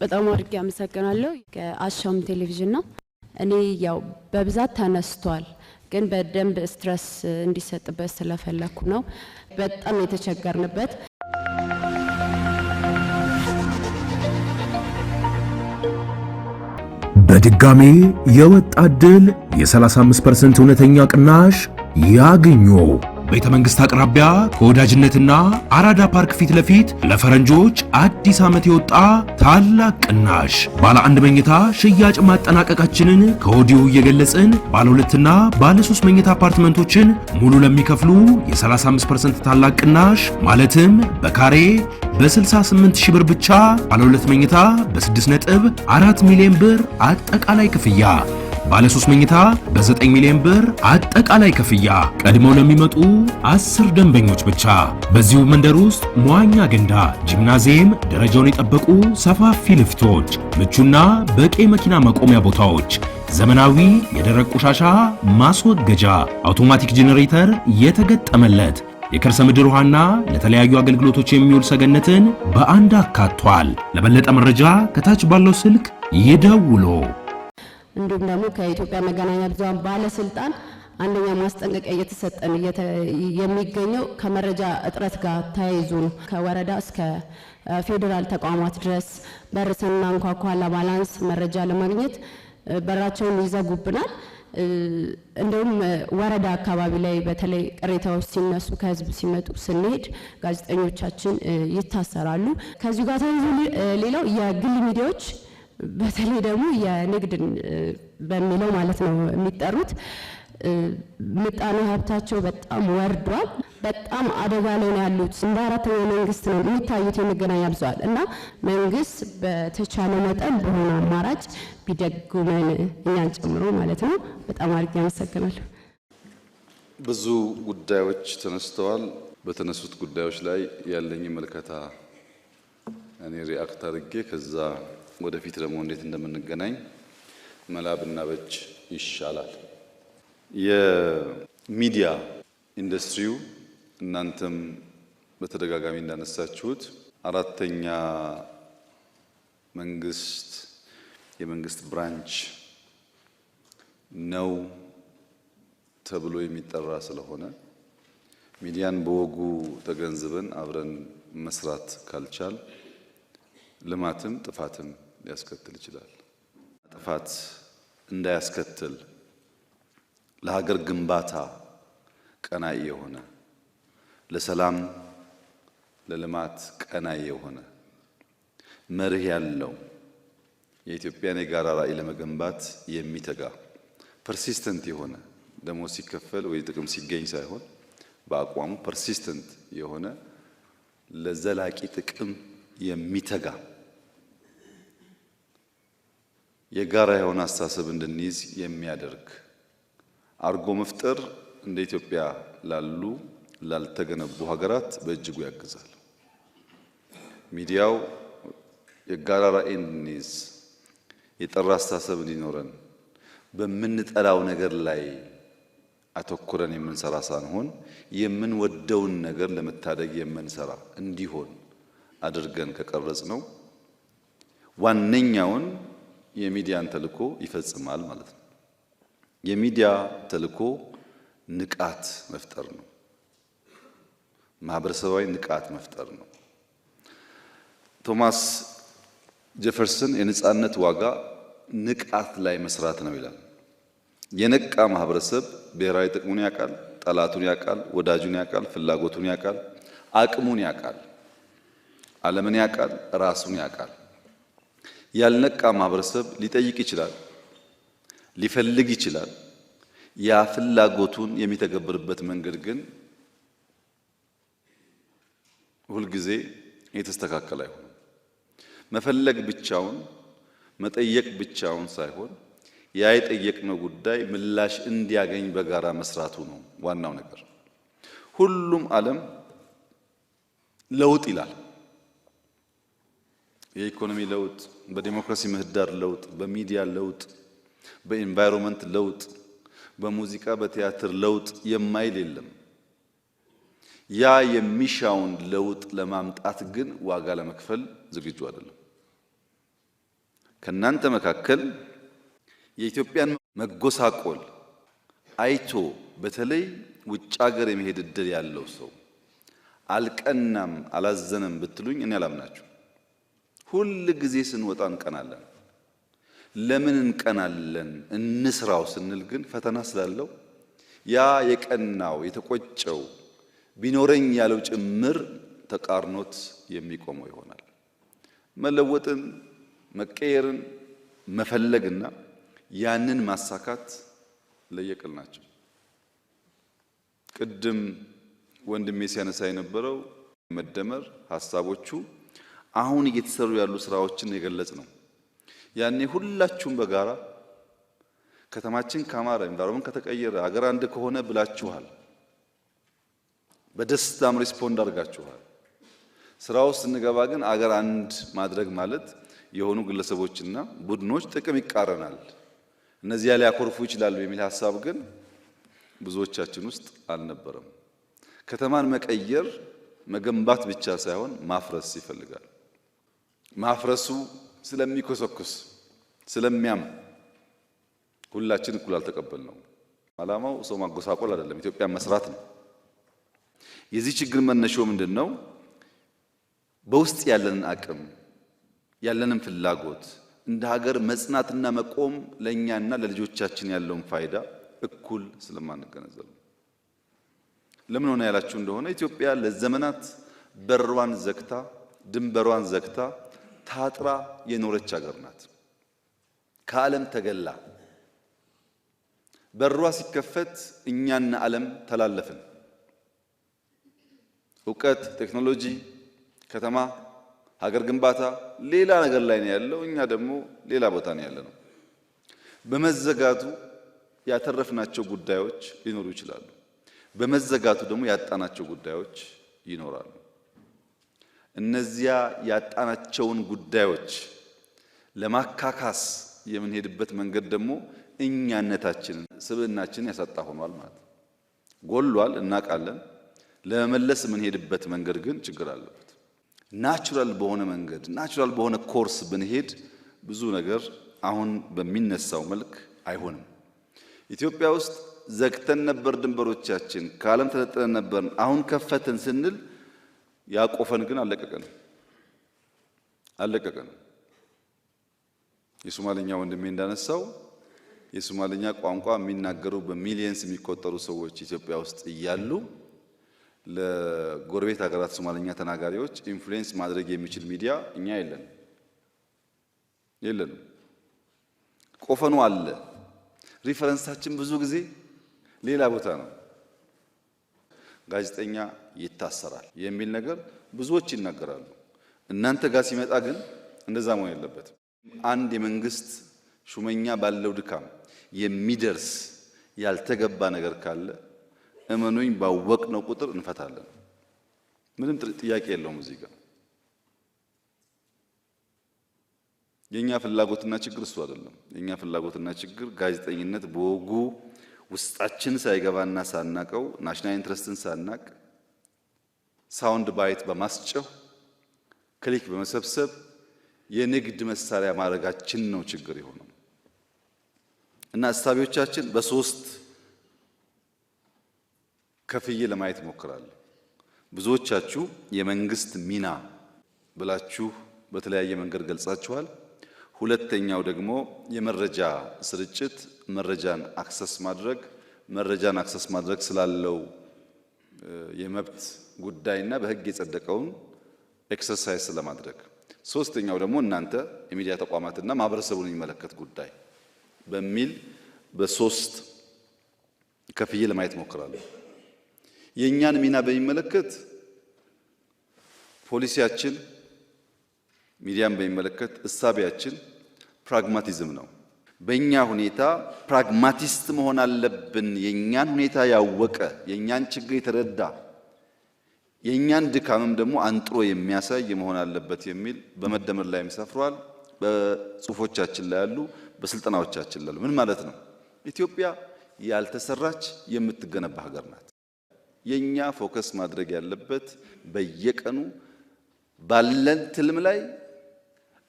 በጣም አድርጌ አመሰግናለሁ። ከአሻም ቴሌቪዥን ነው። እኔ ያው በብዛት ተነስቷል፣ ግን በደንብ ስትረስ እንዲሰጥበት ስለፈለኩ ነው። በጣም የተቸገርንበት በድጋሜ የወጣት ድል የ35% እውነተኛ ቅናሽ ያግኙ። ቤተ መንግስት አቅራቢያ ከወዳጅነትና አራዳ ፓርክ ፊት ለፊት ለፈረንጆች አዲስ ዓመት የወጣ ታላቅ ቅናሽ ባለ አንድ መኝታ ሽያጭ ማጠናቀቃችንን ከወዲሁ እየገለጽን ባለ ሁለትና ባለ 3 መኝታ አፓርትመንቶችን ሙሉ ለሚከፍሉ የ35% ታላቅ ቅናሽ ማለትም በካሬ በ68,000 ብር ብቻ ባለ 2 መኝታ በ6.4 ሚሊዮን ብር አጠቃላይ ክፍያ ባለ 3 መኝታ በ9 ሚሊዮን ብር አጠቃላይ ክፍያ ቀድመው ለሚመጡ 10 ደንበኞች ብቻ። በዚሁ መንደር ውስጥ መዋኛ ገንዳ፣ ጂምናዚየም፣ ደረጃውን የጠበቁ ሰፋፊ ልፍቶች፣ ምቹና በቂ መኪና መቆሚያ ቦታዎች፣ ዘመናዊ የደረቅ ቆሻሻ ማስወገጃ፣ አውቶማቲክ ጄኔሬተር የተገጠመለት የከርሰ ምድር ውሃና ለተለያዩ አገልግሎቶች የሚውል ሰገነትን በአንድ አካቷል። ለበለጠ መረጃ ከታች ባለው ስልክ ይደውሉ። እንዲሁም ደግሞ ከኢትዮጵያ መገናኛ ብዙሃን ባለስልጣን አንደኛ ማስጠንቀቂያ እየተሰጠን የሚገኘው ከመረጃ እጥረት ጋር ተያይዞ ከወረዳ እስከ ፌዴራል ተቋማት ድረስ በር ስናንኳኳ ለባላንስ መረጃ ለማግኘት በራቸውን ይዘጉብናል። እንደውም ወረዳ አካባቢ ላይ በተለይ ቅሬታዎች ሲነሱ ከህዝብ ሲመጡ ስንሄድ ጋዜጠኞቻችን ይታሰራሉ። ከዚህ ጋር ተያይዞ ሌላው የግል ሚዲያዎች በተለይ ደግሞ የንግድን በሚለው ማለት ነው የሚጠሩት ምጣኔ ሀብታቸው በጣም ወርዷል። በጣም አደጋ ላይ ነው ያሉት። እንደ አራተኛ መንግስት ነው የሚታዩት የመገናኛ ብዙሃን እና መንግስት በተቻለ መጠን በሆነ አማራጭ ቢደጉመን እኛን ጨምሮ ማለት ነው። በጣም አድርጌ አመሰግናለሁ። ብዙ ጉዳዮች ተነስተዋል። በተነሱት ጉዳዮች ላይ ያለኝ መልከታ እኔ ሪአክት አድርጌ ከዛ ወደፊት ደግሞ እንዴት እንደምንገናኝ መላብና በጅ ይሻላል። የሚዲያ ኢንዱስትሪው እናንተም በተደጋጋሚ እንዳነሳችሁት አራተኛ የመንግስት ብራንች ነው ተብሎ የሚጠራ ስለሆነ ሚዲያን በወጉ ተገንዝበን አብረን መስራት ካልቻል ልማትም ጥፋትም ሊያስከትል ይችላል። ጥፋት እንዳያስከትል ለሀገር ግንባታ ቀናኢ የሆነ ለሰላም ለልማት ቀናኢ የሆነ መርህ ያለው የኢትዮጵያን የጋራ ራዕይ ለመገንባት የሚተጋ ፐርሲስተንት የሆነ ደሞዝ ሲከፈል ወይ ጥቅም ሲገኝ ሳይሆን በአቋሙ ፐርሲስተንት የሆነ ለዘላቂ ጥቅም የሚተጋ የጋራ የሆነ አስተሳሰብ እንድንይዝ የሚያደርግ አርጎ መፍጠር እንደ ኢትዮጵያ ላልተገነቡ ሀገራት በእጅጉ ያግዛል። ሚዲያው የጋራ ራዕይ እንድንይዝ የጠራ አስተሳሰብ እንዲኖረን በምንጠላው ነገር ላይ አተኩረን የምንሰራ ሳንሆን የምንወደውን ነገር ለመታደግ የምንሰራ እንዲሆን አድርገን ከቀረጽ ነው ዋነኛውን የሚዲያን ተልዕኮ ይፈጽማል ማለት ነው። የሚዲያ ተልዕኮ ንቃት መፍጠር ነው። ማህበረሰባዊ ንቃት መፍጠር ነው። ቶማስ ጄፈርሰን የነጻነት ዋጋ ንቃት ላይ መስራት ነው ይላል። የነቃ ማህበረሰብ ብሔራዊ ጥቅሙን ያውቃል፣ ጠላቱን ያውቃል፣ ወዳጁን ያውቃል፣ ፍላጎቱን ያውቃል፣ አቅሙን ያውቃል፣ ዓለምን ያውቃል፣ ራሱን ያውቃል። ያልነቃ ማህበረሰብ ሊጠይቅ ይችላል፣ ሊፈልግ ይችላል። ያ ፍላጎቱን የሚተገብርበት መንገድ ግን ሁልጊዜ የተስተካከለ አይሆንም። መፈለግ ብቻውን መጠየቅ ብቻውን ሳይሆን ያ የጠየቅነው ጉዳይ ምላሽ እንዲያገኝ በጋራ መስራቱ ነው ዋናው ነገር። ሁሉም ዓለም ለውጥ ይላል። የኢኮኖሚ ለውጥ፣ በዲሞክራሲ ምህዳር ለውጥ፣ በሚዲያ ለውጥ፣ በኢንቫይሮንመንት ለውጥ፣ በሙዚቃ በቲያትር ለውጥ የማይል የለም። ያ የሚሻውን ለውጥ ለማምጣት ግን ዋጋ ለመክፈል ዝግጁ አይደለም። ከናንተ መካከል የኢትዮጵያን መጎሳቆል አይቶ በተለይ ውጭ ሀገር የመሄድ እድል ያለው ሰው አልቀናም አላዘነም ብትሉኝ እኔ አላምናችሁ። ሁል ጊዜ ስንወጣ እንቀናለን። ለምን እንቀናለን? እንስራው ስንል ግን ፈተና ስላለው ያ የቀናው የተቆጨው ቢኖረኝ ያለው ጭምር ተቃርኖት የሚቆመው ይሆናል። መለወጥን መቀየርን መፈለግና ያንን ማሳካት ለየቅል ናቸው። ቅድም ወንድሜ ሲያነሳ የነበረው መደመር ሐሳቦቹ አሁን እየተሰሩ ያሉ ስራዎችን የገለጽ ነው። ያኔ ሁላችሁም በጋራ ከተማችን ካማረ ኢንቫይሮመንት ከተቀየረ አገር አንድ ከሆነ ብላችኋል። በደስታም ሪስፖንድ አድርጋችኋል። ስራው ስንገባ ግን አገር አንድ ማድረግ ማለት የሆኑ ግለሰቦችና ቡድኖች ጥቅም ይቃረናል፣ እነዚያ ሊያኮርፉ ይችላሉ የሚል ሐሳብ ግን ብዙዎቻችን ውስጥ አልነበረም። ከተማን መቀየር መገንባት ብቻ ሳይሆን ማፍረስ ይፈልጋል። ማፍረሱ ስለሚኮሰኩስ ስለሚያም ሁላችን እኩል አልተቀበልነው። ዓላማው ሰው ማጎሳቆል አይደለም፣ ኢትዮጵያ መስራት ነው። የዚህ ችግር መነሻው ምንድነው? በውስጥ ያለንን አቅም ያለንን ፍላጎት እንደ ሀገር መጽናትና መቆም ለኛና ለልጆቻችን ያለውን ፋይዳ እኩል ስለማንገነዘብ። ለምን ሆነ ያላችሁ እንደሆነ ኢትዮጵያ ለዘመናት በሯን ዘግታ ድንበሯን ዘግታ ታጥራ የኖረች ሀገር ናት። ከዓለም ተገላ በሯ ሲከፈት እኛና ዓለም ተላለፍን። እውቀት፣ ቴክኖሎጂ፣ ከተማ፣ ሀገር ግንባታ ሌላ ነገር ላይ ነው ያለው፣ እኛ ደግሞ ሌላ ቦታ ነው ያለነው። በመዘጋቱ ያተረፍናቸው ጉዳዮች ሊኖሩ ይችላሉ። በመዘጋቱ ደግሞ ያጣናቸው ጉዳዮች ይኖራሉ። እነዚያ ያጣናቸውን ጉዳዮች ለማካካስ የምንሄድበት መንገድ ደግሞ እኛነታችንን ስብዕናችንን ያሳጣ ሆኗል ማለት ነው። ጎሏል፣ እናውቃለን። ለመመለስ የምንሄድበት መንገድ ግን ችግር አለበት። ናቹራል በሆነ መንገድ ናቹራል በሆነ ኮርስ ብንሄድ ብዙ ነገር አሁን በሚነሳው መልክ አይሆንም። ኢትዮጵያ ውስጥ ዘግተን ነበር ድንበሮቻችን፣ ከዓለም ተነጥለን ነበር። አሁን ከፈተን ስንል ያቆፈን ግን አለቀቀን። የሶማሊኛ ወንድሜ እንዳነሳው የሶማሊኛ ቋንቋ የሚናገሩ በሚሊየንስ የሚቆጠሩ ሰዎች ኢትዮጵያ ውስጥ እያሉ ለጎረቤት ሀገራት ሶማሊኛ ተናጋሪዎች ኢንፍሉዌንስ ማድረግ የሚችል ሚዲያ እኛ የለንም። ቆፈኑ አለ። ሪፈረንሳችን ብዙ ጊዜ ሌላ ቦታ ነው። ጋዜጠኛ ይታሰራል የሚል ነገር ብዙዎች ይናገራሉ። እናንተ ጋር ሲመጣ ግን እንደዛ መሆን የለበትም። አንድ የመንግስት ሹመኛ ባለው ድካም የሚደርስ ያልተገባ ነገር ካለ እመኑኝ ባወቅነው ቁጥር እንፈታለን። ምንም ጥያቄ የለውም። እዚህ ጋር የኛ ፍላጎትና ችግር እሱ አይደለም። የኛ ፍላጎትና ችግር ጋዜጠኝነት በወጉ ውስጣችን ሳይገባና ሳናቀው ናሽናል ኢንትረስትን ሳናቅ ሳውንድ ባይት በማስጨው ክሊክ በመሰብሰብ የንግድ መሳሪያ ማድረጋችን ነው ችግር የሆነው። እና አስተባቢዎቻችን በሶስት ከፍዬ ለማየት ሞክራለሁ። ብዙዎቻችሁ የመንግስት ሚና ብላችሁ በተለያየ መንገድ ገልጻችኋል። ሁለተኛው ደግሞ የመረጃ ስርጭት፣ መረጃን አክሰስ ማድረግ ስላለው የመብት ጉዳይና በህግ የጸደቀውን ኤክሰርሳይዝ ለማድረግ። ሶስተኛው ደግሞ እናንተ የሚዲያ ተቋማትና ማህበረሰቡን የሚመለከት ጉዳይ በሚል በሶስት ከፍዬ ለማየት ሞክራለሁ። የኛን ሚና በሚመለከት ፖሊሲያችን ሚዲያን በሚመለከት እሳቢያችን ፕራግማቲዝም ነው። በእኛ ሁኔታ ፕራግማቲስት መሆን አለብን። የኛን ሁኔታ ያወቀ የኛን ችግር የተረዳ የኛን ድካምም ደግሞ አንጥሮ የሚያሳይ መሆን አለበት የሚል በመደመር ላይም ሰፍሯል። በጽሁፎቻችን ላይ ያሉ፣ በስልጠናዎቻችን ላይ ያሉ። ምን ማለት ነው? ኢትዮጵያ ያልተሰራች የምትገነባ ሀገር ናት። የኛ ፎከስ ማድረግ ያለበት በየቀኑ ባለን ትልም ላይ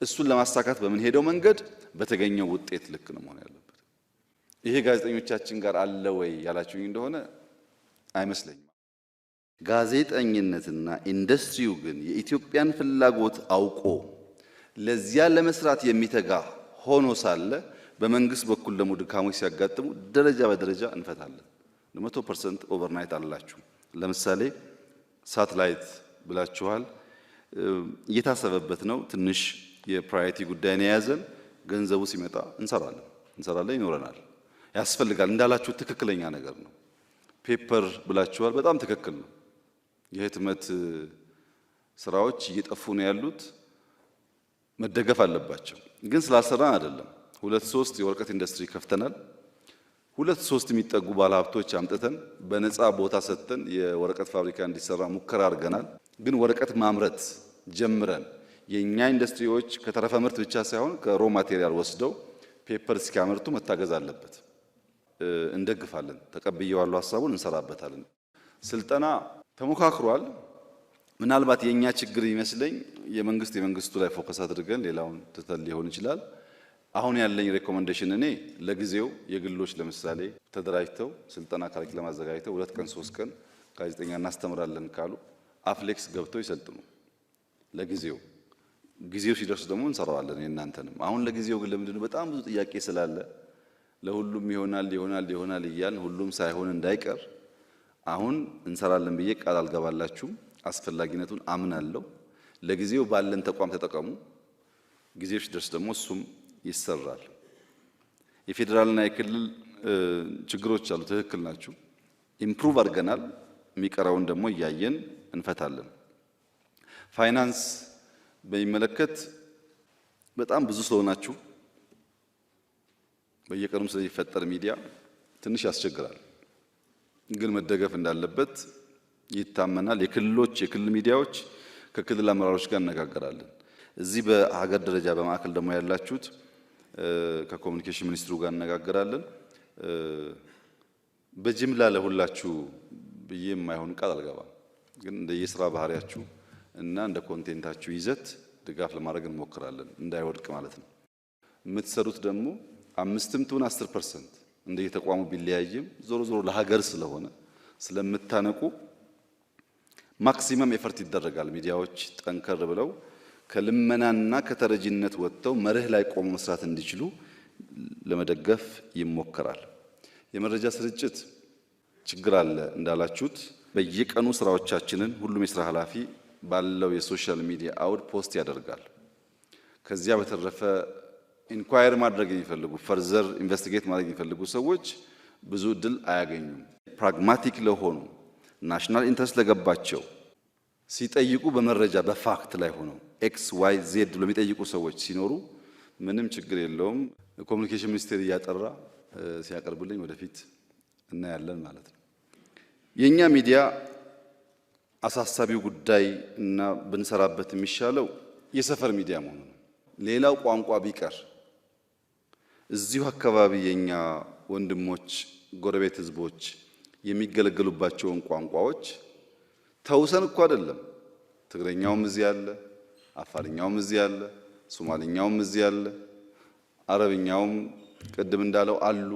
እሱን ለማሳካት በምንሄደው መንገድ በተገኘው ውጤት ልክ ነው መሆን ያለበት። ይሄ ጋዜጠኞቻችን ጋር አለ ወይ ያላችሁኝ እንደሆነ አይመስለኝም። ጋዜጠኝነትና ኢንዱስትሪው ግን የኢትዮጵያን ፍላጎት አውቆ ለዚያ ለመስራት የሚተጋ ሆኖ ሳለ በመንግስት በኩል ደግሞ ድካሞች ሲያጋጥሙ ደረጃ በደረጃ እንፈታለን። 100% ኦቨርናይት አላችሁ። ለምሳሌ ሳተላይት ብላችኋል። እየታሰበበት ነው። ትንሽ የፕራዮሪቲ ጉዳይ ነው የያዘን። ገንዘቡ ሲመጣ እንሰራለን፣ ይኖረናል። ያስፈልጋል እንዳላችሁ ትክክለኛ ነገር ነው። ፔፐር ብላችኋል። በጣም ትክክል ነው። የህትመት ስራዎች እየጠፉ ነው ያሉት፣ መደገፍ አለባቸው። ግን ስላሰራን አይደለም። 2-3 የወረቀት ኢንዱስትሪ ከፍተናል። 2-3 የሚጠጉ ባለሀብቶች አምጥተን በነፃ ቦታ ሰጥተን የወረቀት ፋብሪካ እንዲሰራ ሙከራ አድርገናል። ግን ወረቀት ማምረት ጀምረን የኛ ኢንዱስትሪዎች ከተረፈ ምርት ብቻ ሳይሆን ከሮ ማቴሪያል ወስደው ፔፐር እስኪያመርቱ መታገዝ አለበት። እንደግፋለን። ተቀብየዋለሁ፣ ሀሳቡን እንሰራበታለን። ስልጠና ተሞካክሯል። ምናልባት የኛ ችግር ይመስለኝ የመንግስቱ ላይ ፎከስ አድርገን ሌላውን ትተን ሊሆን ይችላል። አሁን ያለኝ ሬኮመንዴሽን እኔ ለጊዜው የግሎች ለምሳሌ ተደራጅተው ስልጠና ካሪኩለም አዘጋጅተው 2 ቀን 3 ቀን ጋዜጠኛ እናስተምራለን ካሉ አፍሌክስ ገብተው ይሰልጥኑ። ለጊዜው ጊዜው ሲደርስ ደግሞ እንሰራዋለን የእናንተንም። አሁን ለጊዜው ግን ለምንድነው በጣም ብዙ ጥያቄ ስላለ ለሁሉም ይሆናል እያልን ሁሉም ሳይሆን እንዳይቀር አሁን እንሰራለን ብዬ ቃል አልገባላችሁም። አስፈላጊነቱን አምናለሁ። ለጊዜው ባለን ተቋም ተጠቀሙ። ጊዜው ሲደርስ ደግሞ እሱም ይሰራል። የፌዴራልና የክልል ችግሮች አሉ። ትክክል ናችሁ። ኢምፕሩቭ አድርገናል። የሚቀረውን ደግሞ እያየን እንፈታለን። ፋይናንስ በሚመለከት በጣም ብዙ ስለሆናችሁ በየቀኑም ስለሚፈጠር ሚዲያ ትንሽ ያስቸግራል። ግን መደገፍ እንዳለበት ይታመናል። የክልል ሚዲያዎች ከክልል አመራሮች ጋር እነጋገራለን። እዚህ በሀገር ደረጃ በማዕከል ደግሞ ያላችሁት ከኮሙኒኬሽን ሚኒስትሩ ጋር እነጋገራለን። በጅምላ ለሁላችሁ ብዬ የማይሆን ቃል አልገባም። ግን እንደ የስራ ባህሪያችሁ እና እንደ ኮንቴንታችሁ ይዘት ድጋፍ ለማድረግ እንሞክራለን፣ እንዳይወድቅ ማለት ነው። የምትሰሩት ደግሞ 5-10% እንደየተቋሙ ቢለያይም ዞሮ ለሀገር ስለሆነ ስለምታነቁ ማክሲመም ኤፈርት ይደረጋል። ሚዲያዎች ጠንከር ብለው ከልመናና ከተረጂነት ወጥተው መርህ ላይ ቆሞ መስራት እንዲችሉ ለመደገፍ ይሞከራል። የመረጃ ስርጭት ችግር አለ እንዳላችሁት በየቀኑ ስራዎቻችንን ሁሉም የስራ ኃላፊ ባለው የሶሻል ሚዲያ አውድ ፖስት ያደርጋል። ከዚያ በተረፈ ኢንኳየር ማድረግ የሚፈልጉ ፈርዘር ኢንቨስቲጌት ማድረግ የሚፈልጉ ሰዎች ብዙ እድል አያገኙም። ፕራግማቲክ ለሆኑ ናሽናል ኢንተረስት ለገባቸው ሲጠይቁ በመረጃ በፋክት ላይ ሆነው XYZ ብሎ የሚጠይቁ ሰዎች ሲኖሩ ምንም ችግር የለውም። ኮሙኒኬሽን ሚኒስቴር እያጠራ ሲያቀርብልኝ ወደፊት እናያለን ማለት ነው። የኛ ሚዲያ አሳሳቢው ጉዳይ እና ብንሰራበት የሚሻለው የሰፈር ሚዲያ መሆኑ ነው። ሌላው ቋንቋ ቢቀር እዚሁ አካባቢ የኛ ወንድሞች ጎረቤት ህዝቦች የሚገለገሉባቸውን ቋንቋዎች ተውሰን እኮ አይደለም። ትግረኛውም እዚህ አለ፣ አፋርኛውም እዚህ አለ፣ ሶማሊኛውም እዚህ አለ፣ አረብኛውም ቅድም እንዳለው አሉ።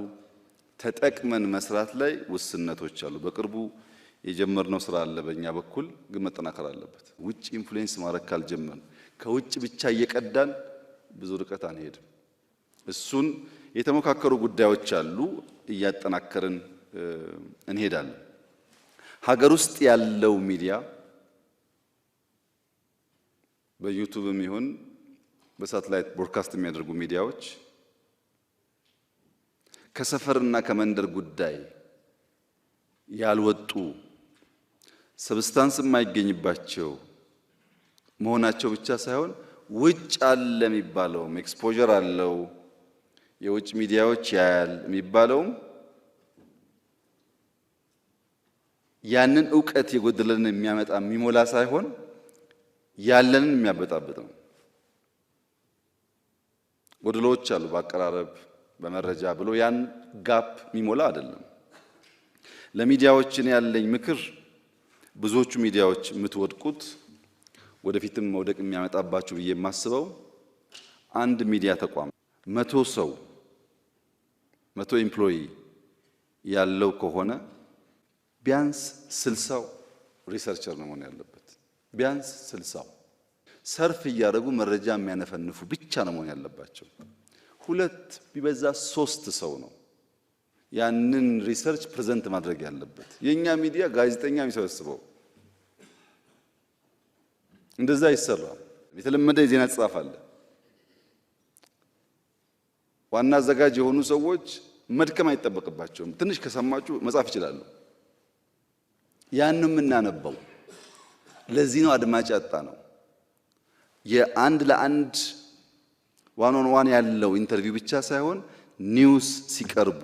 ተጠቅመን መስራት ላይ ውስንነቶች አሉ። በቅርቡ የጀመርነው ስራ አለ በእኛ በኩል ግን መጠናከር አለበት። ውጭ ኢንፍሉዌንስ ማድረግ ካልጀመርን ከውጭ ብቻ እየቀዳን ብዙ ርቀት አንሄድም። እሱን የተሞካከሩ ጉዳዮች አሉ፣ እያጠናከርን እንሄዳለን። ሀገር ውስጥ ያለው ሚዲያ በዩቲዩብም ይሁን በሳተላይት ብሮድካስት የሚያደርጉ ሚዲያዎች ከሰፈርና ከመንደር ጉዳይ ያልወጡ ሰብስታንስ የማይገኝባቸው መሆናቸው ብቻ ሳይሆን ውጭ አለ የሚባለውም ኤክስፖዠር አለው የውጭ ሚዲያዎች ያያል የሚባለውም ያንን ዕውቀት የጎደለንን የሚያመጣ የሚሞላ ሳይሆን ያለንን የሚያበጣብጥ ነው። ጎደሎች አሉ በአቀራረብ በመረጃ ብሎ ያን ጋፕ የሚሞላ አይደለም። ለሚዲያዎችን ያለኝ ምክር ብዙዎቹ ሚዲያዎች የምትወድቁት ወደፊትም መውደቅ የሚያመጣባችሁ ብዬ የማስበው አንድ ሚዲያ ተቋም 100 ሰው 100 ኤምፕሎይ ያለው ከሆነ ቢያንስ 60ው ሪሰርቸር ነው መሆን ያለበት። ቢያንስ 60ው ሰርፍ እያደረጉ መረጃ የሚያነፈንፉ ብቻ ነው መሆን ያለባቸው። 2 ቢበዛ 3 ሰው ነው ያንን ሪሰርች ፕሬዘንት ማድረግ ያለበት። የኛ ሚዲያ ጋዜጠኛ የሚሰበስበው እንደዛ ይሰራል። የተለመደ የዜና ጽሑፍ አለ። ዋና አዘጋጅ የሆኑ ሰዎች መድከም አይጠበቅባቸውም። ትንሽ ከሰማችሁ መጻፍ ይችላሉ። ያንንም እናነበው። ለዚህ ነው አድማጭ ያጣ ነው። የአንድ ለአንድ ዋን ኦን ዋን ያለው ኢንተርቪው ብቻ ሳይሆን ኒውስ ሲቀርቡ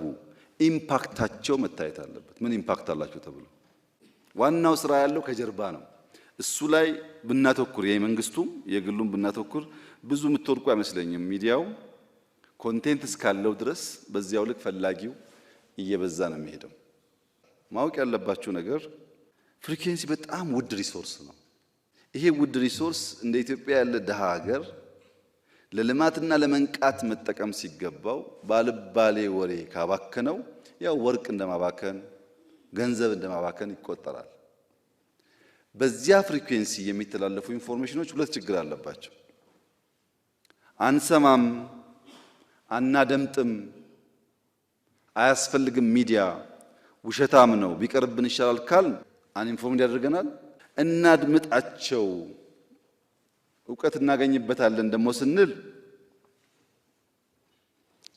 ኢምፓክታቸው መታየት አለበት። ምን ኢምፓክት አላቸው ተብሎ ዋናው ስራ ያለው ከጀርባ ነው። እሱ ላይ ብናተኩር የመንግስቱም የግሉም ብናተኩር ብዙ ምትወርቁ አይመስለኝም። ሚዲያው ኮንቴንት እስካለው ድረስ በዚያው ልክ ፈላጊው እየበዛ ነው የሚሄደው። ማወቅ ያለባችሁ ነገር ፍሪኩዌንሲ በጣም ውድ ሪሶርስ ነው። ይሄ ውድ ሪሶርስ እንደ ኢትዮጵያ ያለ ደሃ ሀገር ለልማትና ለመንቃት መጠቀም ሲገባው ባልባሌ ወሬ ካባከነው ያው ወርቅ እንደማባከን ገንዘብ እንደማባከን ይቆጠራል። በዚያ ፍሪኩዌንሲ የሚተላለፉ ኢንፎርሜሽኖች ሁለት ችግር አለባቸው። አንሰማም፣ አናደምጥም፣ አያስፈልግም፣ ሚዲያ ውሸታም ነው፣ ቢቀርብን ይሻላል ካል አንኢንፎርምድ ያደርገናል። እናድምጣቸው፣ እውቀት እናገኝበታለን ደሞ ስንል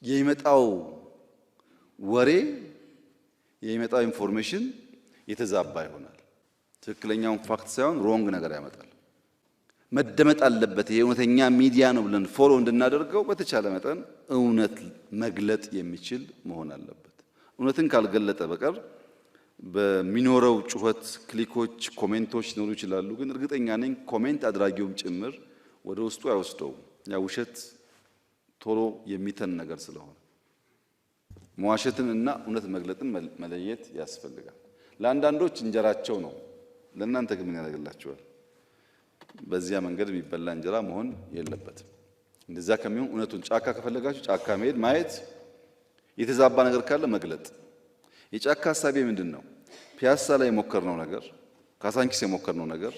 የሚመጣው ወሬ የሚመጣው ኢንፎርሜሽን የተዛባ ይሆናል። ትክክለኛውን ፋክት ሳይሆን ሮንግ ነገር ያመጣል። መደመጥ አለበት። ይሄ እውነተኛ ሚዲያ ነው ብለን ፎሎ እንድናደርገው በተቻለ መጠን እውነት መግለጥ የሚችል መሆን አለበት። እውነትን ካልገለጠ በቀር በሚኖረው ጩኸት፣ ክሊኮች፣ ኮሜንቶች ሊኖሩ ይችላሉ። ግን እርግጠኛ ነኝ ኮሜንት አድራጊውም ጭምር ወደ ውስጡ አይወስደውም። ያ ውሸት ቶሎ የሚተን ነገር ስለሆነ መዋሸትን እና እውነት መግለጥን መለየት ያስፈልጋል። ለአንዳንዶች እንጀራቸው ነው፣ ለእናንተ ግን ምን ያደርግላችኋል? በዚያ መንገድ የሚበላ እንጀራ መሆን የለበትም። እንደዛ ከሚሆን እውነቱን ጫካ ከፈለጋችሁ ጫካ መሄድ፣ ማየት፣ የተዛባ ነገር ካለ መግለጥ። የጫካ ሐሳቤ ምንድነው? ፒያሳ ላይ የሞከርነው ነገር፣ ካሳንቺስ የሞከርነው ነገር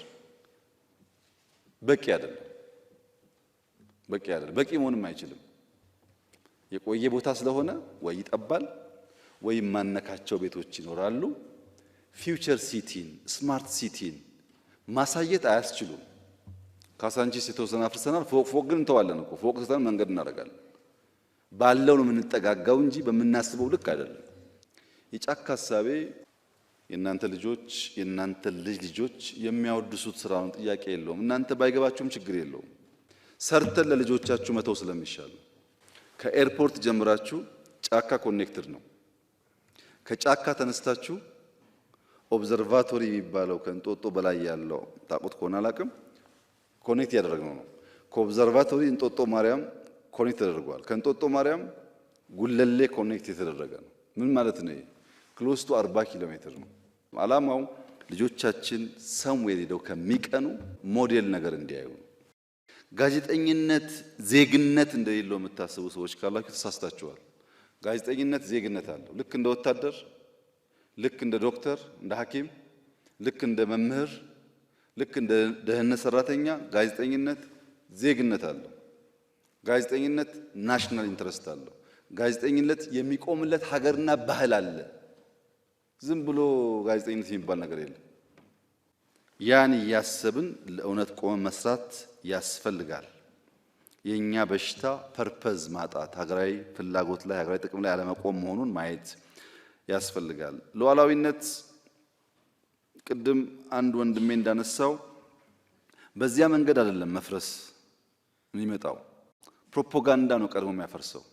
በቂ አይደለም። በቂ መሆንም አይችልም። የቆየ ቦታ ስለሆነ ወይ ይጠባል ወይ ማነካቸው ቤቶች ይኖራሉ። ፊውቸር ሲቲን ስማርት ሲቲን ማሳየት አያስችሉም። ካሳንቺስ የተወሰነ አፍርሰናል። ፎቅ ግን እንተዋለን እኮ ፎቅ ስተን መንገድ እናደርጋለን። ባለው ነው የምንጠጋጋው እንጂ በምናስበው ልክ አይደለም። የጫካ ሐሳቤ የእናንተ ልጆች የእናንተ ልጅ ልጆች የሚያወድሱት ስራ ነው፣ ጥያቄ የለውም። እናንተ ባይገባችሁም ችግር የለውም። ሰርተን ለልጆቻችሁ መተው ስለሚሻል ከኤርፖርት ጀምራችሁ ጫካ ኮኔክትድ ነው። ከጫካ ተነስታችሁ ኦብዘርቫቶሪ የሚባለው ከእንጦጦ በላይ ያለው ታቁት ከሆነ አላቅም ኮኔክት ያደረግነው ነው። ከኦብዘርቫቶሪ እንጦጦ ማርያም ኮኔክት ተደርጓል። ከእንጦጦ ማርያም ጉለሌ ኮኔክት የተደረገ ነው። ምን ማለት ነው? ክሎስ ቱ 40 ኪሎ ሜትር ነው። ዓላማው ልጆቻችን ሰምዌር ሄደው ከሚቀኑ ሞዴል ነገር እንዲያዩ ነው። ጋዜጠኝነት ዜግነት እንደሌለው የምታስቡ ሰዎች ካላችሁ ተሳስታችኋል። ጋዜጠኝነት ዜግነት አለው። ልክ እንደ ወታደር፣ ልክ እንደ ዶክተር፣ እንደ ሐኪም፣ ልክ እንደ መምህር፣ ልክ እንደ ደህንነት ሰራተኛ ጋዜጠኝነት ዜግነት አለው። ጋዜጠኝነት ናሽናል ኢንተረስት አለው። ጋዜጠኝነት የሚቆምለት ሀገርና ባህል አለ። ዝም ብሎ ጋዜጠኝነት የሚባል ነገር የለም። ያን ያሰብን ለእውነት ቆመን መስራት ያስፈልጋል። የኛ በሽታ ፐርፐዝ ማጣት፣ ሀገራዊ ፍላጎት ላይ ሀገራዊ ጥቅም ላይ አለመቆም መሆኑን ማየት ያስፈልጋል። ሉዓላዊነት ቅድም አንድ ወንድሜ እንዳነሳው በዚያ መንገድ አይደለም መፍረስ የሚመጣው። ፕሮፓጋንዳ ነው ቀድሞ የሚያፈርሰው።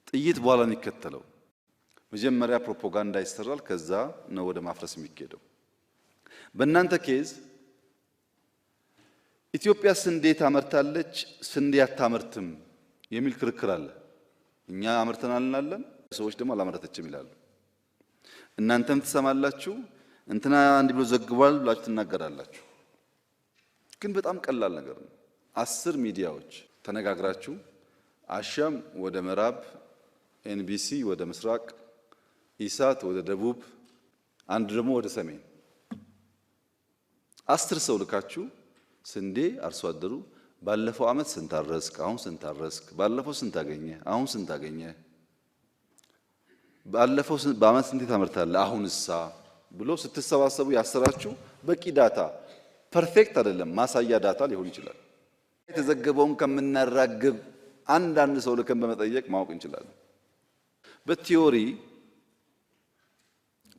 ጥይት በኋላ የሚከተለው መጀመሪያ ፕሮፓጋንዳ ይሰራል፣ ከዛ ነው ወደ ማፍረስ የሚኬደው። በእናንተ ኬዝ ኢትዮጵያ ስንዴ ታመርታለች፣ ስንዴ አታመርትም የሚል ክርክር አለ። እኛ አመርተናል እንላለን፣ ሰዎች ደግሞ አላመረተችም ይላሉ። እናንተም ትሰማላችሁ፣ እንትና አንድ ብሎ ዘግቧል ብላችሁ ትናገራላችሁ። ግን በጣም ቀላል ነገር ነው። 10 ሚዲያዎች ተነጋግራችሁ አሻም ወደ ምዕራብ፣ ኤንቢሲ ወደ ምስራቅ፣ ኢሳት ወደ ደቡብ፣ አንድ ደግሞ ወደ ሰሜን 10 ሰው ልካችሁ ስንዴ አርሶ አደሩ ባለፈው ዓመት ስንት አረስክ፣ አሁን ስንት አረስክ፣ ባለፈው ስንት አገኘ፣ አሁን ስንት አገኘ፣ ባለፈው በዓመት ስንት ታመርታለህ፣ አሁንሳ ብሎ ስትሰባሰቡ ያሰራችሁ በቂ ዳታ ፐርፌክት አይደለም፣ ማሳያ ዳታ ሊሆን ይችላል። የተዘገበውን ከምናራግብ አንዳንድ ሰው ልከን በመጠየቅ ማወቅ እንችላለን። በቲዮሪ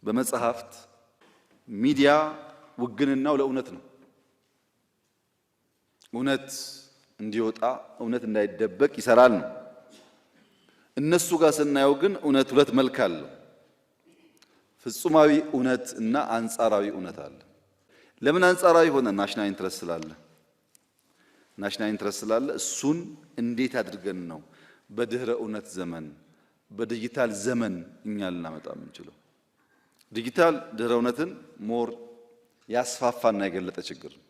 በመጽሐፍት ሚዲያ ውግንናው ለእውነት ነው። እውነት እንዲወጣ እውነት እንዳይደበቅ ይሰራል ነው። እነሱ ጋር ስናየው ግን እውነት ሁለት መልክ አለው። ፍጹማዊ እውነት እና አንጻራዊ እውነት አለ። ለምን አንጻራዊ ሆነ? ናሽናል ኢንትረስት ስላለ። ናሽናል ኢንትረስት ስላለ እሱን እንዴት አድርገን ነው በድህረ እውነት ዘመን በዲጂታል ዘመን እኛ ልናመጣ የምንችለው? ዲጂታል ድህረ እውነትን ሞር ያስፋፋና የገለጠ ችግር ነው።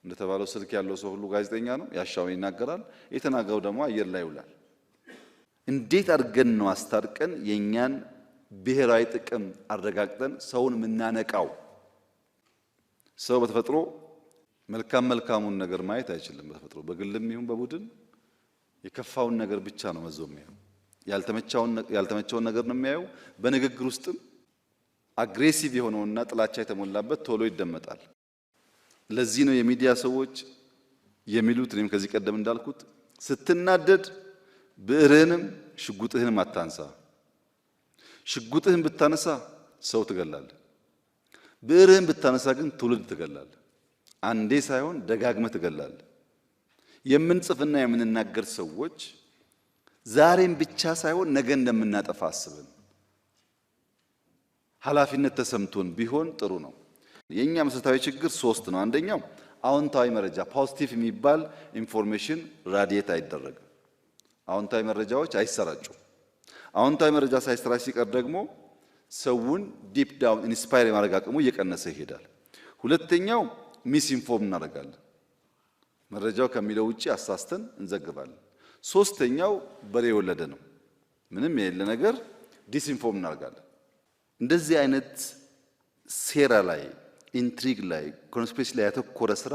እንደተባለው ስልክ ያለው ሰው ሁሉ ጋዜጠኛ ነው፣ ያሻውን ይናገራል፣ የተናገረው ደግሞ አየር ላይ ይውላል። እንዴት አድርገን ነው አስታርቀን የኛን ብሔራዊ ጥቅም አረጋግጠን ሰውን የምናነቃው? ሰው በተፈጥሮ መልካሙን ነገር ማየት አይችልም። በተፈጥሮ በግልም ይሁን በቡድን የከፋውን ነገር ብቻ ነው መዞ የሚያየው። ያልተመቸውን ነገር ነው የሚያየው። በንግግር ውስጥም አግሬሲቭ የሆነውና ጥላቻ የተሞላበት ቶሎ ይደመጣል። ለዚህ ነው የሚዲያ ሰዎች የሚሉት፣ እኔም ከዚህ ቀደም እንዳልኩት ስትናደድ ብዕርህንም ሽጉጥህንም አታንሳ። ሽጉጥህን ብታነሳ ሰው ትገላለህ። ብዕርህን ብታነሳ ግን ትውልድ ትገላለህ። አንዴ ሳይሆን ደጋግመህ ትገላለህ። የምንጽፍና የምንናገር ሰዎች ዛሬም ብቻ ሳይሆን ነገ እንደምናጠፋ አስበን ኃላፊነት ተሰምቶን ቢሆን ጥሩ ነው። የኛ መሰረታዊ ችግር 3 ነው። አንደኛው አዎንታዊ መረጃ ፖዚቲቭ የሚባል ኢንፎርሜሽን ራዲየት አይደረግም። አዎንታዊ መረጃዎች አይሰራጩም። አዎንታዊ መረጃ ሳይሰራጭ ሲቀር ደግሞ ሰውን ዲፕ ዳውን ኢንስፓየር የማድረግ አቅሙ እየቀነሰ ይሄዳል። ሁለተኛው ሚስ ኢንፎርም እናደርጋለን። መረጃው ከሚለው ውጪ አሳስተን እንዘግባለን። ሶስተኛው በሬ የወለደ ነው። ምንም የሌለ ነገር ዲስኢንፎርም እናደርጋለን። እንደዚህ አይነት ሴራ ላይ ኢንትሪግ ላይ ኮንስፒሬሲ ላይ ያተኮረ ስራ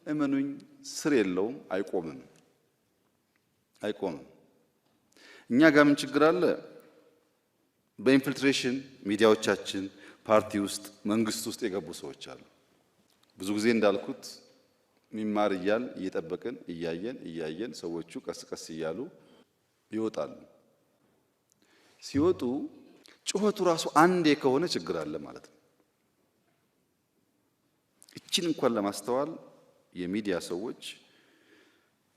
እመኑኝ ስር የለውም፣ አይቆምም። እኛ ጋር ምን ችግር አለ? በኢንፊልትሬሽን ሚዲያዎቻችን ፓርቲ ውስጥ መንግስት ውስጥ የገቡ ሰዎች አሉ። ብዙ ጊዜ እንዳልኩት ሚማር እያል እየጠበቅን እያየን ሰዎቹ ቀስ ቀስ እያሉ ይወጣሉ። ሲወጡ ጩኸቱ ራሱ አንዴ ከሆነ ችግር አለ ማለት ነው። እቺን እንኳን ለማስተዋል የሚዲያ ሰዎች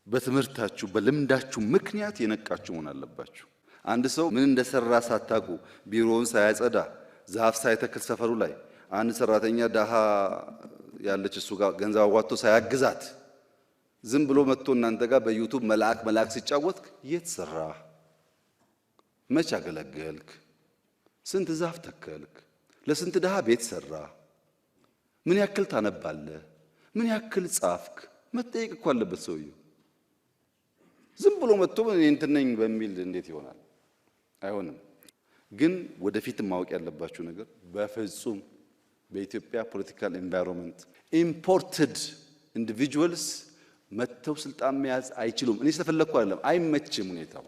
በትምህርታችሁ በልምዳችሁ ምክንያት የነቃችሁ መሆን አለባችሁ። አንድ ሰው ምን እንደሰራ ሳታውቁ ቢሮውን ሳያጸዳ ዛፍ ሳይተክል ሰፈሩ ላይ አንድ ሰራተኛ ዳሃ ያለች እሱ ጋር ገንዘብ አዋጥቶ ሳያግዛት ዝም ብሎ መጥቶ እናንተ ጋር በዩቲዩብ መልአክ ሲጫወት የት ሰራ? መች አገለገልክ? ስንት ዛፍ ተከልክ? ለስንት ዳሃ ቤት ሰራ? ምን ያክል ታነባለህ? ምን ያክል ጻፍክ? መጠየቅ እኮ አለበት ሰውየው። ዝም ብሎ መጥቶ እንትን ነኝ በሚል እንዴት ይሆናል? አይሆንም። ግን ወደፊት ማወቅ ያለባችሁ ነገር በፍጹም በኢትዮጵያ ፖለቲካል ኤንቫይሮንመንት ኢምፖርትድ ኢንዲቪጁዋልስ መጥተው ስልጣን መያዝ አይችሉም። እኔ ስለፈለኩ አይደለም፣ አይመችም ሁኔታው።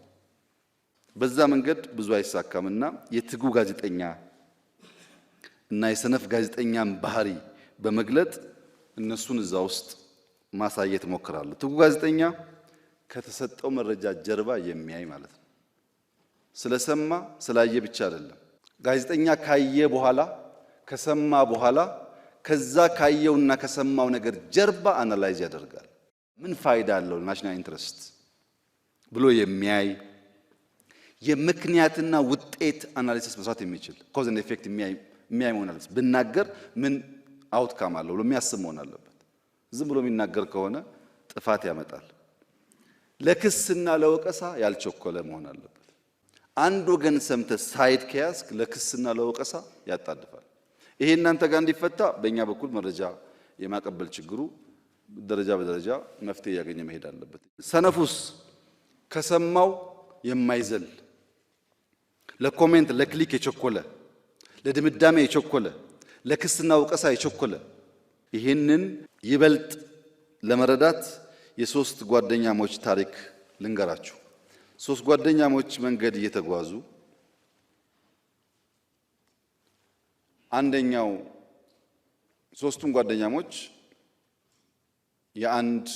በዛ መንገድ ብዙ አይሳካምና የትጉ ጋዜጠኛ እና የሰነፍ ጋዜጠኛን ባህሪ በመግለጥ እነሱን እዛ ውስጥ ማሳየት ሞክራለሁ። ትጉ ጋዜጠኛ ከተሰጠው መረጃ ጀርባ የሚያይ ማለት ነው። ስለሰማ ስላየ ብቻ አይደለም። ጋዜጠኛ ካየ በኋላ ከሰማ በኋላ ከዛ ካየውና ከሰማው ነገር ጀርባ አናላይዝ ያደርጋል። ምን ፋይዳ አለው ናሽናል ኢንትረስት ብሎ የሚያይ የምክንያትና ውጤት አናሊሲስ መስራት የሚችል ኮዝ ኤንድ ኢፌክት የሚያይ መሆን አለበት። ብናገር ምን አውትካም አለው ብሎ የሚያስብ መሆን አለበት። ዝም ብሎ የሚናገር ከሆነ ጥፋት ያመጣል። ለክስና ለወቀሳ ያልቸኮለ መሆን አለበት። አንድ ወገን ሰምተ ሳይድ ከያዝክ ለክስና ለወቀሳ ያጣድፋል። ይሄ እናንተ ጋር እንዲፈታ በእኛ በኩል መረጃ የማቀበል ችግሩ ደረጃ በደረጃ መፍትሄ ያገኘ መሄድ አለበት። ሰነፉስ ከሰማው የማይዘል ለኮሜንት ለክሊክ የቸኮለ ለድምዳሜ የቸኮለ ለክስና ወቀሳ የቸኮለ ይህንን ይበልጥ ለመረዳት የሶስት ጓደኛሞች ታሪክ ልንገራችሁ። ሶስት ጓደኛሞች መንገድ እየተጓዙ አንደኛው ሶስቱም ጓደኛሞች የአንድ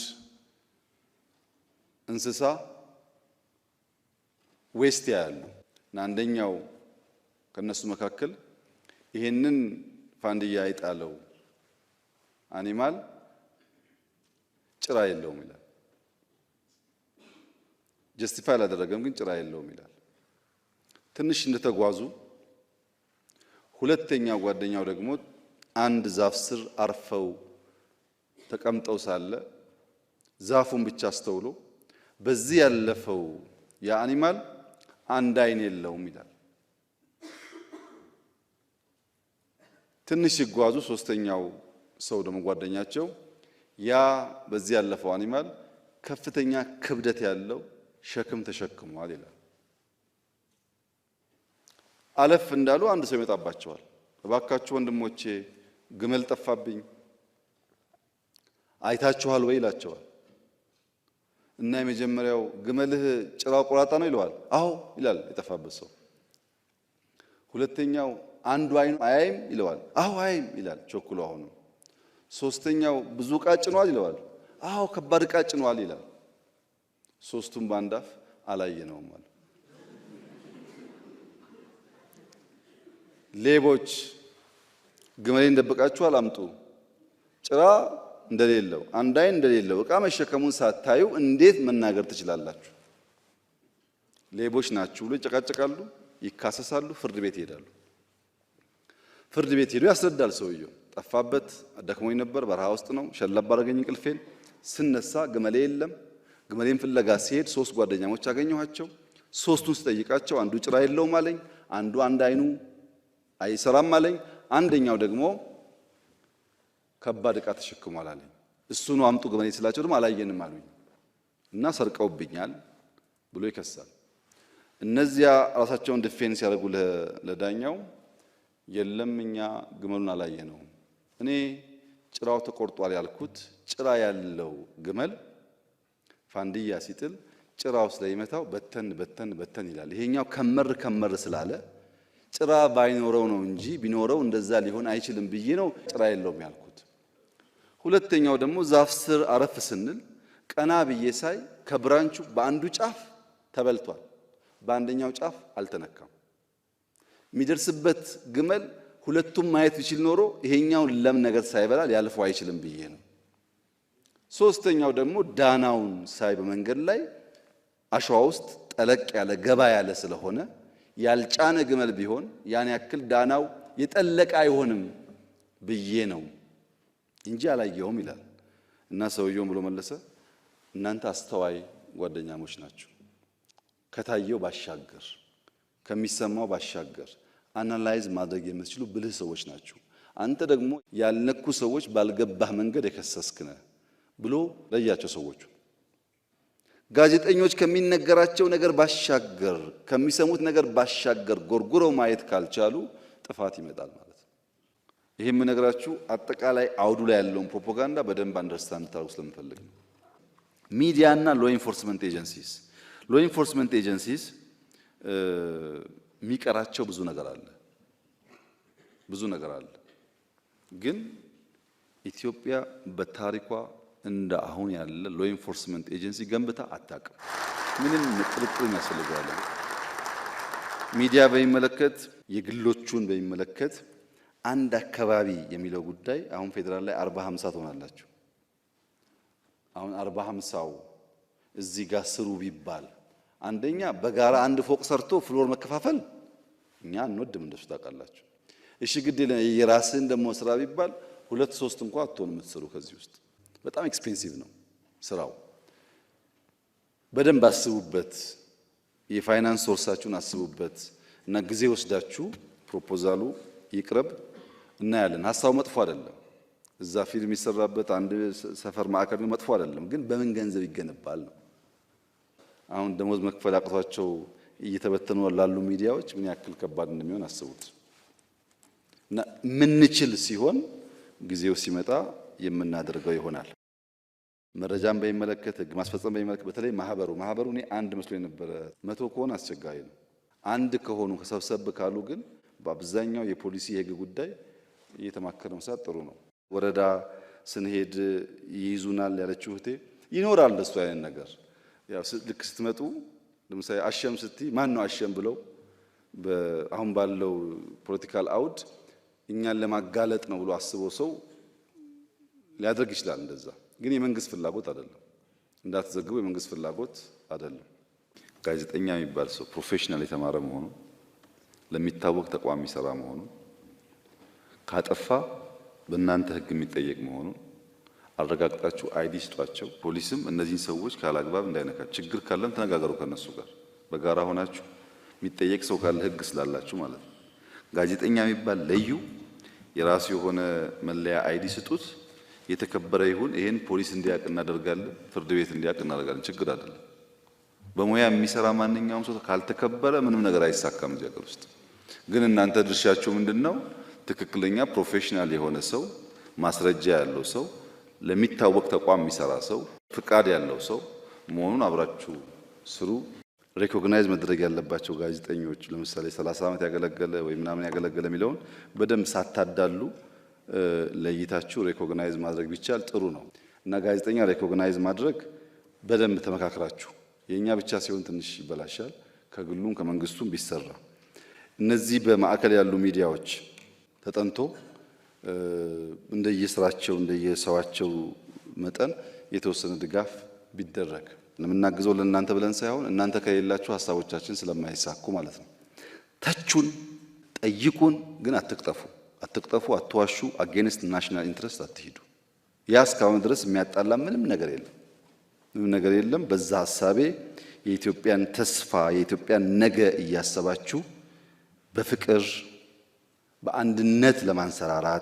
እንስሳ ዌስት ያያሉ እና አንደኛው ከነሱ መካከል ይሄንን ፋንድያ ይጣለው አኒማል ጭራ የለውም ይላል። ጀስቲፋይ አላደረገም፣ ግን ጭራ የለውም ይላል። ትንሽ እንደተጓዙ ሁለተኛው ጓደኛው ደግሞ አንድ ዛፍ ስር አርፈው ተቀምጠው ሳለ ዛፉን ብቻ አስተውሎ በዚህ ያለፈው የአኒማል አንድ አይን የለውም ይላል። ትንሽ ሲጓዙ ሶስተኛው ሰው ደግሞ ጓደኛቸው ያ በዚህ ያለፈው አኒማል ከፍተኛ ክብደት ያለው ሸክም ተሸክሟል ይላል። አለፍ እንዳሉ አንድ ሰው ይመጣባቸዋል። እባካችሁ ወንድሞቼ ግመል ጠፋብኝ አይታችኋል ወይ ይላቸዋል። እና የመጀመሪያው ግመልህ ጭራው ቆራጣ ነው ይለዋል። አዎ ይላል የጠፋበት ሰው። ሁለተኛው አንዱ አይኑ አያይም ይለዋል። አዎ አያይም ይላል ቸኩሎ አሁንም። ሶስተኛው ብዙ ዕቃ ጭኗል ይለዋል። አዎ ከባድ ዕቃ ጭኗል ይላል። ሶስቱም በአንድ አፍ አላየነውም አሉ። ሌቦች ግመሌን ደብቃችኋል አምጡ። ጭራ እንደሌለው አንድ አይን እንደሌለው ዕቃ መሸከሙን ሳታዩ እንዴት መናገር ትችላላችሁ? ሌቦች ናችሁ ብሎ ይጨቃጨቃሉ፣ ይካሰሳሉ፣ ፍርድ ቤት ይሄዳሉ። ፍርድ ቤት ሄዶ ያስረዳል ሰውየው። ጠፋበት፣ አደክሞኝ ነበር፣ በረሃ ውስጥ ነው፣ ሸለብ አደረገኝ እንቅልፌን፣ ስነሳ ግመሌ የለም። ግመሌን ፍለጋ ሲሄድ ሶስት ጓደኛሞች አገኘኋቸው። ሶስቱን ስጠይቃቸው አንዱ ጭራ የለውም አለኝ፣ አንዱ አንድ አይኑ አይሰራም አለኝ፣ አንደኛው ደግሞ ከባድ ዕቃ ተሸክሟል አለኝ። እሱ ነው አምጡ ግመሌ ስላቸው ደግሞ አላየንም አሉኝ እና ሰርቀውብኛል ብሎ ይከሳል። እነዚያ ራሳቸውን ዲፌንስ ያደርጉ ለዳኛው የለም እኛ ግመሉን አላየነውም፣ እኔ ጭራው ተቆርጧል ያልኩት ጭራ ያለው ግመል ፋንድያ ሲጥል ጭራው ስለይመታው በተን በተን በተን ይላል። ይሄኛው ከመር ስላለ ጭራ ባይኖረው ነው እንጂ ቢኖረው እንደዛ ሊሆን አይችልም ብዬ ነው ጭራ የለውም ያልኩት። ሁለተኛው ደግሞ ዛፍ ስር አረፍ ስንል ቀና ብዬ ሳይ ከብራንቹ በአንዱ ጫፍ ተበልቷል፣ በአንደኛው ጫፍ አልተነካም። የሚደርስበት ግመል ሁለቱም ማየት ቢችል ኖሮ ይሄኛውን ለም ነገር ሳይበላ ሊያልፈው አይችልም ብዬ ነው። ሶስተኛው ደግሞ ዳናውን ሳይ በመንገድ ላይ አሸዋ ውስጥ ጠለቅ ያለ ገባ ያለ ስለሆነ ያልጫነ ግመል ቢሆን ያን ያክል ዳናው የጠለቀ አይሆንም ብዬ ነው እንጂ አላየውም ይላል። እና ሰውየው ብሎ መለሰ፣ እናንተ አስተዋይ ጓደኛሞች ናችሁ። ከታየው ባሻገር ከሚሰማው ባሻገር አናላይዝ ማድረግ የምትችሉ ብልህ ሰዎች ናችሁ። አንተ ደግሞ ያልነኩ ሰዎች ባልገባህ መንገድ የከሰስክ ነህ ብሎ ለያቸው ሰዎቹ። ጋዜጠኞች ከሚነገራቸው ነገር ባሻገር ከሚሰሙት ነገር ባሻገር ጎርጉረው ማየት ካልቻሉ ጥፋት ይመጣል ማለት ነው። ይሄ የምነግራችሁ አጠቃላይ አውዱ ላይ ያለውን ፕሮፓጋንዳ በደንብ አንደርስታንድ ታደርጉ ስለምፈልግ ነው። ሚዲያና ሎ ኢንፎርስመንት ኤጀንሲስ የሚቀራቸው ብዙ ነገር አለ። ግን ኢትዮጵያ በታሪኳ እንደ አሁን ያለ ሎ ኢንፎርስመንት ኤጀንሲ ገንብታ አታውቅም። ምንም ጥርጥር ያስፈልጋል። ሚዲያ በሚመለከት የግሎቹን በሚመለከት አንድ አካባቢ የሚለው ጉዳይ አሁን ፌደራል ላይ 40-50 ትሆናላችሁ። አሁን 40-50ው እዚህ ጋር ስሩ ቢባል አንደኛ በጋራ አንድ ፎቅ ሰርቶ ፍሎር መከፋፈል እኛ እንወድም፣ እንደሱ ታውቃላችሁ። እሺ ግድ የራስን ደግሞ ስራ ቢባል 2-3 እንኳን አትሆን የምትሰሩ ከዚህ ውስጥ በጣም ኤክስፔንሲቭ ነው ስራው። በደንብ አስቡበት፣ የፋይናንስ ሶርሳችሁን አስቡበት እና ጊዜ ወስዳችሁ ፕሮፖዛሉ ይቅረብ እናያለን። ሐሳቡ መጥፎ አይደለም፣ እዛ ፊልም ይሰራበት አንድ ሰፈር ማዕከል መጥፎ አይደለም፣ ግን በምን ገንዘብ ይገነባል ነው። አሁን ደሞዝ መክፈል አቅቷቸው እየተበተኑ ላሉ ሚዲያዎች ምን ያክል ከባድ እንደሚሆን አስቡት። እና ምንችል ሲሆን ጊዜው ሲመጣ የምናደርገው ይሆናል። መረጃን በሚመለከት ህግ ማስፈጸም በሚመለከት በተለይ ማህበሩ እኔ አንድ መስሎ የነበረ 100 ከሆነ አስቸጋሪ ነው። አንድ ከሆኑ ከሰብሰብ ካሉ ግን በአብዛኛው የፖሊሲ የህግ ጉዳይ እየተማከረ መስራት ጥሩ ነው። ወረዳ ስንሄድ ይይዙናል ያለችው እህቴ ይኖራል እሱ አይነት ነገር። ያው ልክ ስትመጡ ለምሳሌ አሸም ስትይ ማን ነው አሸም ብለው አሁን ባለው ፖለቲካል አውድ እኛን ለማጋለጥ ነው ብሎ አስቦ ሰው ሊያደርግ ይችላል። እንደዛ ግን የመንግስት ፍላጎት አይደለም። እንዳትዘግቡ የመንግስት ፍላጎት አይደለም። ጋዜጠኛ የሚባል ሰው ፕሮፌሽናል የተማረ መሆኑ ለሚታወቅ ተቋም የሚሰራ መሆኑ ካጠፋ በእናንተ ህግ የሚጠየቅ መሆኑ አረጋግጣችሁ አይዲ ስጧቸው። ፖሊስም እነዚህን ሰዎች ካላግባብ እንዳይነካ፣ ችግር ካለም ተነጋገሩ ከነሱ ጋር በጋራ ሆናችሁ የሚጠየቅ ሰው ካለ ህግ ስላላችሁ ማለት ነው። ጋዜጠኛ የሚባል ለዩ፣ የራሱ የሆነ መለያ አይዲ ስጡት፣ የተከበረ ይሁን። ይሄን ፖሊስ እንዲያውቅ እናደርጋለን፣ ፍርድ ቤት እንዲያውቅ እናደርጋለን። ችግር አይደለም። በሙያ የሚሰራ ማንኛውም ሰው ካልተከበረ ምንም ነገር አይሳካም እዚህ ሀገር ውስጥ። ግን እናንተ ድርሻችሁ ምንድነው? ትክክለኛ ፕሮፌሽናል የሆነ ሰው፣ ማስረጃ ያለው ሰው፣ ለሚታወቅ ተቋም የሚሰራ ሰው፣ ፍቃድ ያለው ሰው መሆኑን አብራችሁ ስሩ። ሪኮግናይዝ መድረግ ያለባቸው ጋዜጠኞች ለምሳሌ 30 ዓመት ያገለገለ ወይ ምናምን ያገለገለ የሚለውን በደንብ ሳታዳሉ ለይታችሁ ሪኮግናይዝ ማድረግ ቢቻል ጥሩ ነው። እና ጋዜጠኛ ሪኮግናይዝ ማድረግ በደንብ ተመካክራችሁ፣ የኛ ብቻ ሲሆን ትንሽ ይበላሻል። ከግሉም ከመንግስቱም ቢሰራ እነዚህ በማዕከል ያሉ ሚዲያዎች ተጠንቶ እንደየስራቸው እንደየሰዋቸው መጠን የተወሰነ ድጋፍ ቢደረግ ለምናግዘው ለእናንተ ብለን ሳይሆን እናንተ ከሌላችሁ ሐሳቦቻችን ስለማይሳኩ ማለት ነው። ተቹን፣ ጠይቁን፣ ግን አትቅጠፉ፣ አትዋሹ። አጌንስት ናሽናል ኢንትረስት አትሂዱ። ያ እስካሁን ድረስ የሚያጣላ ምንም ነገር የለም። በዛ ሐሳቤ የኢትዮጵያን ተስፋ የኢትዮጵያን ነገ እያሰባችሁ በፍቅር በአንድነት ለማንሰራራት